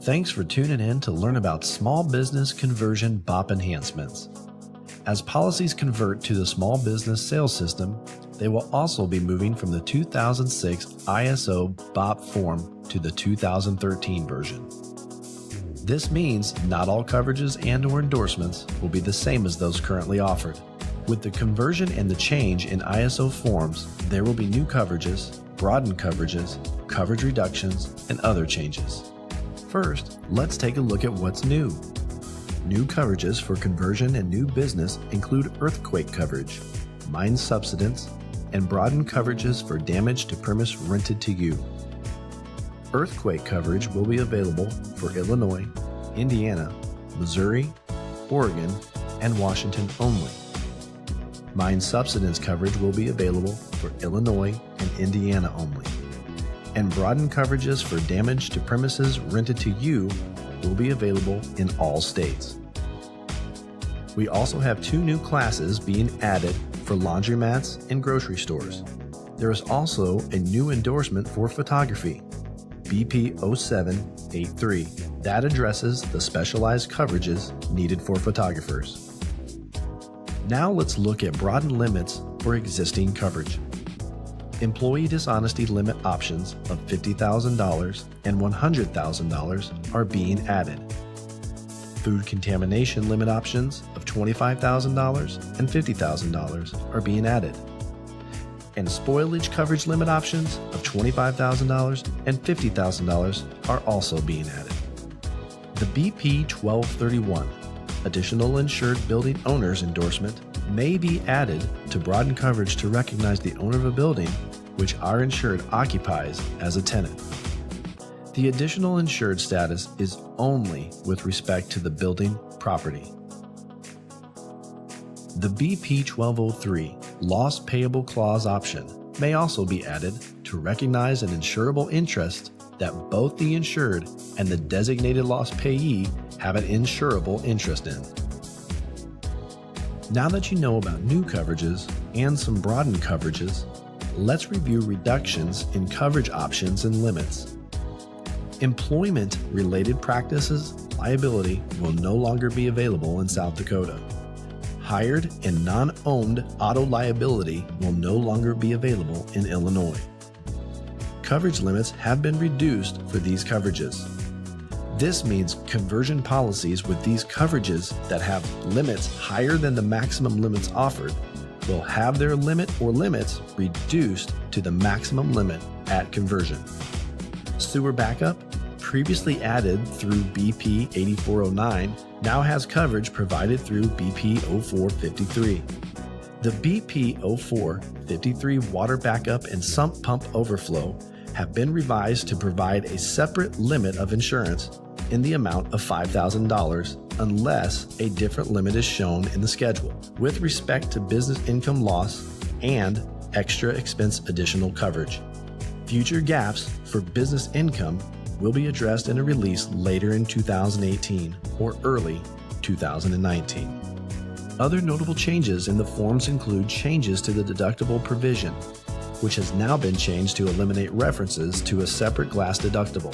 Thanks for tuning in to learn about small business conversion BOP enhancements. As policies convert to the small business sales system, they will also be moving from the 2006 ISO BOP form to the 2013 version. This means not all coverages and/or endorsements will be the same as those currently offered. With the conversion and the change in ISO forms, there will be new coverages, broadened coverages, coverage reductions, and other changes. First, let's take a look at what's new. New coverages for conversion and new business include earthquake coverage, mine subsidence, and broadened coverages for damage to premise rented to you. Earthquake coverage will be available for Illinois, Indiana, Missouri, Oregon, and Washington only. Mine subsidence coverage will be available for Illinois and Indiana only. And broadened coverages for damage to premises rented to you will be available in all states. We also have 2 new classes being added for laundromats and grocery stores. There is also a new endorsement for photography, BP 0783, that addresses the specialized coverages needed for photographers. Now let's look at broadened limits for existing coverage. Employee dishonesty limit options of $50,000 and $100,000 are being added. Food contamination limit options of $25,000 and $50,000 are being added. And spoilage coverage limit options of $25,000 and $50,000 are also being added. The BP 1231, Additional Insured Building Owners endorsement, may be added to broaden coverage to recognize the owner of a building which our insured occupies as a tenant. The additional insured status is only with respect to the building property. The BP 1203 Loss Payable Clause option may also be added to recognize an insurable interest that both the insured and the designated loss payee have an insurable interest in. Now that you know about new coverages and some broadened coverages, let's review reductions in coverage options and limits. Employment-related practices liability will no longer be available in South Dakota. Hired and non-owned auto liability will no longer be available in Illinois. Coverage limits have been reduced for these coverages. This means conversion policies with these coverages that have limits higher than the maximum limits offered will have their limit or limits reduced to the maximum limit at conversion. Sewer backup, previously added through BP 8409, now has coverage provided through BP 0453. The BP 0453 water backup and sump pump overflow have been revised to provide a separate limit of insurance in the amount of $5,000 unless a different limit is shown in the schedule with respect to business income loss and extra expense additional coverage. Future gaps for business income will be addressed in a release later in 2018 or early 2019. Other notable changes in the forms include changes to the deductible provision, which has now been changed to eliminate references to a separate glass deductible.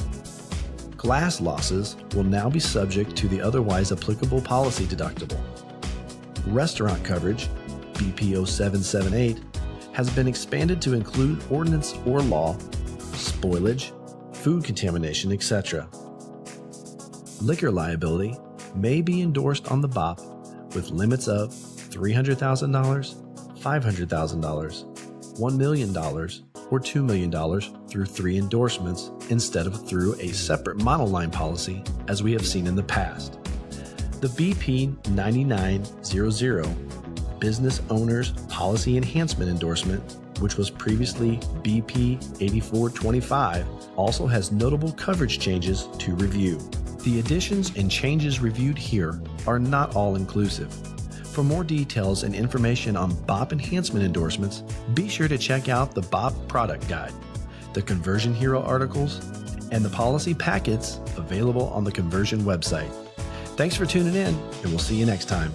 Glass losses will now be subject to the otherwise applicable policy deductible. Restaurant coverage, BP 0778, has been expanded to include ordinance or law, spoilage, food contamination, etc. Liquor liability may be endorsed on the BOP with limits of $300,000, $500,000, $1 million, or $2 million through 3 endorsements instead of through a separate monoline policy as we have seen in the past. The BP 9900 Business Owners Policy Enhancement endorsement, which was previously BP 8425, also has notable coverage changes to review. The additions and changes reviewed here are not all inclusive. For more details and information on BOP enhancement endorsements, be sure to check out the BOP product guide, the Conversion Hero articles, and the policy packets available on the Conversion website. Thanks for tuning in, and we'll see you next time.